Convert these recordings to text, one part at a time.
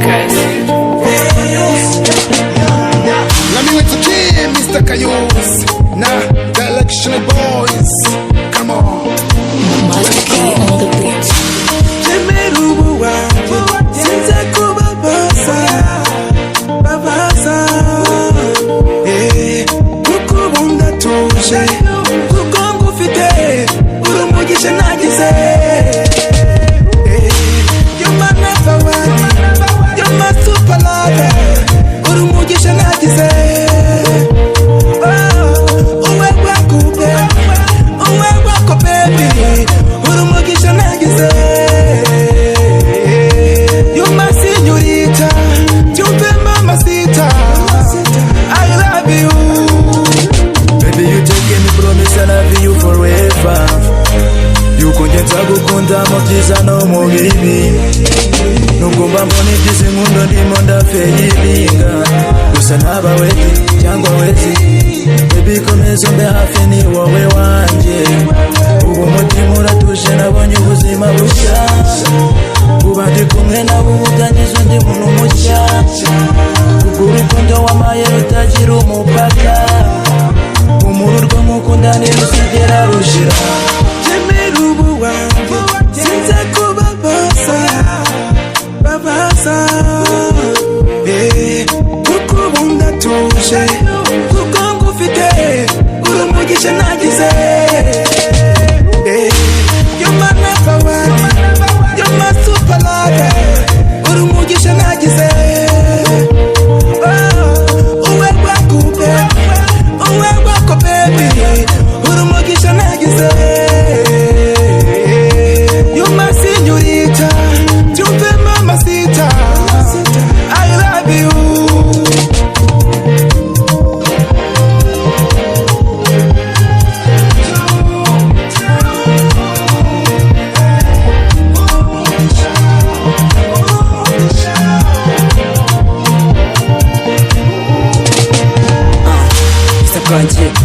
Let me entertain Mr. Kayos. Nah, the election boys. Come on. Master K on the beat. Mutiza no mubibi Nugomba mboni byizi nkundo ndimo ndafeyiringa Gusa naba wezi cyangwa wezi Baby komeza mbe hafi ni wowe wanje Ubu umutima uratuje nabonye ubuzima bushya Uba ndi kumwe nabo ubutanyije undi muntu mushya Kuko urukundo wamaye rutagira umupaka Umururwa mukunda ntiruzigera rushira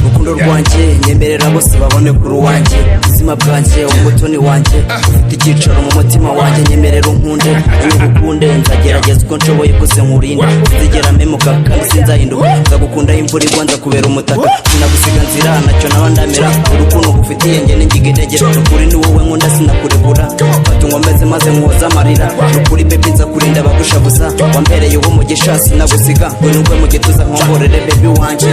Urukundo rwanjye nyemerera bose babone kuri wanjye ubuzima bwanjye umutoni wanjye ufite icyicaro mu mutima wanjye nyemerera unkunde urukunde nzagerageza uko nshoboye kose nkurinde sinzigera memuka kandi sinzahinduka nzagukunda imvura igwa nzakubera umutaka sinagusiga nzira nacyo nawe ndamera urukundo ngufitiye njye ningiga intege ukuri ni wowe nkunda sinakurekura fata unkomeze maze nkuhoze amarira ukuri baby nzakurinda abagushabuza wambereye uwo mugisha sinagusiga ngo nugwe mu gituza nkomborere baby wanjye